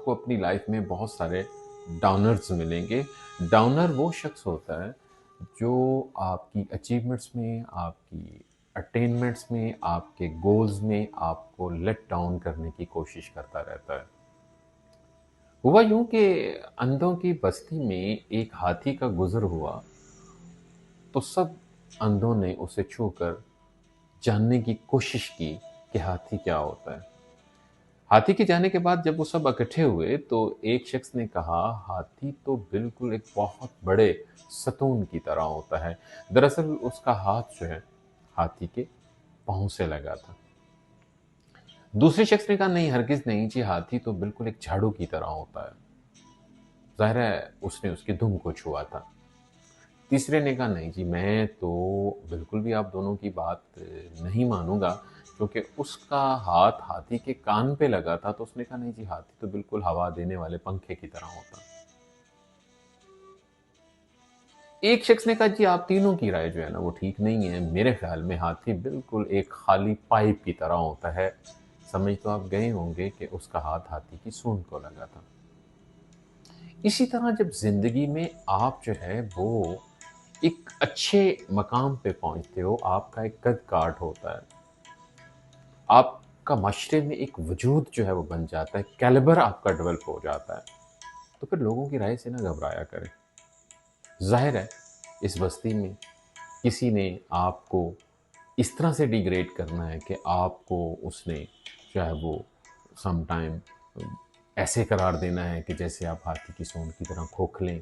کو اپنی لائف میں بہت سارے ڈاؤنرز ملیں گے۔ ڈاؤنر وہ شخص ہوتا ہے جو آپ کی اچیومنٹس میں، آپ کی اٹینمنٹس میں، آپ کے گولز میں آپ کو لیٹ ڈاؤن کرنے کی کوشش کرتا رہتا ہے۔ ہوا یوں کہ اندھوں کی بستی میں ایک ہاتھی کا گزر ہوا تو سب اندھوں نے اسے چھو کر جاننے کی کوشش کی کہ ہاتھی کیا ہوتا ہے۔ ہاتھی کے جانے کے بعد جب وہ سب اکٹھے ہوئے تو ایک شخص نے کہا ہاتھی تو بالکل ایک بہت بڑے ستون کی طرح ہوتا ہے۔ دراصل اس کا ہاتھ جو ہے ہاتھی کے پاؤں سے لگا تھا۔ دوسرے شخص نے کہا نہیں، ہرگز نہیں جی، ہاتھی تو بالکل ایک جھاڑو کی طرح ہوتا ہے۔ ظاہر ہے اس نے اس کی دم کو چھوا تھا۔ تیسرے نے کہا نہیں جی، میں تو بالکل بھی آپ دونوں کی بات نہیں مانوں گا، کیونکہ اس کا ہاتھ ہاتھی کے کان پہ لگا تھا۔ تو اس نے کہا نہیں جی، ہاتھی تو بالکل ہوا دینے والے پنکھے کی طرح ہوتا۔ ایک شخص نے کہا جی، آپ تینوں کی رائے جو ہے نا وہ ٹھیک نہیں ہے، میرے خیال میں ہاتھی بالکل ایک خالی پائپ کی طرح ہوتا ہے۔ سمجھ تو آپ گئے ہوں گے کہ اس کا ہاتھ ہاتھی کی سونڈ کو لگا تھا۔ اسی طرح جب زندگی میں آپ جو ہے وہ ایک اچھے مقام پہ پہنچتے ہو، آپ کا ایک قد کاٹ ہوتا ہے، آپ کا معاشرے میں ایک وجود جو ہے وہ بن جاتا ہے، کیلیبر آپ کا ڈیولپ ہو جاتا ہے، تو پھر لوگوں کی رائے سے نہ گھبرایا کریں۔ ظاہر ہے اس بستی میں کسی نے آپ کو اس طرح سے ڈیگریڈ کرنا ہے کہ آپ کو اس نے جو ہے وہ سم ٹائم ایسے قرار دینا ہے کہ جیسے آپ ہاتھی کی سونڈ کی طرح کھوکھلیں۔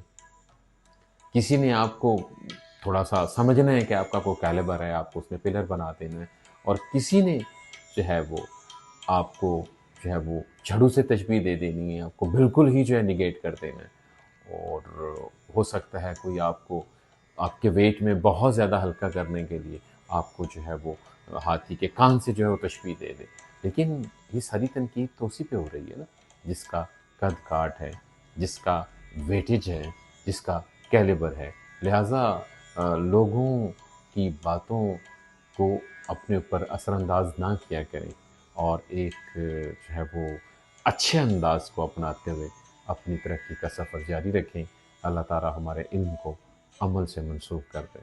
کسی نے آپ کو تھوڑا سا سمجھنا ہے کہ آپ کا کوئی کیلیبر ہے، آپ کو اس میں پلر بنا دینا ہے، اور کسی نے جو ہے وہ آپ کو جو ہے وہ جھڑو سے تشبیہ دے دینی ہے، آپ کو بالکل ہی جو ہے نگیٹ کر دینا ہے، اور ہو سکتا ہے کوئی آپ کو آپ کے ویٹ میں بہت زیادہ ہلکا کرنے کے لیے آپ کو جو ہے وہ ہاتھی کے کان سے جو ہے وہ تشبیہ دے دے۔ لیکن یہ ساری تنقید تو اسی پہ ہو رہی ہے نا جس کا قد کاٹ ہے، جس کا ویٹیج ہے، جس کا کیلیبر ہے۔ لہٰذا لوگوں کی باتوں کو اپنے اوپر اثر انداز نہ کیا کریں، اور ایک جو ہے وہ اچھے انداز کو اپناتے ہوئے اپنی ترقی کا سفر جاری رکھیں۔ اللہ تعالیٰ ہمارے علم کو عمل سے منسوخ کر دے۔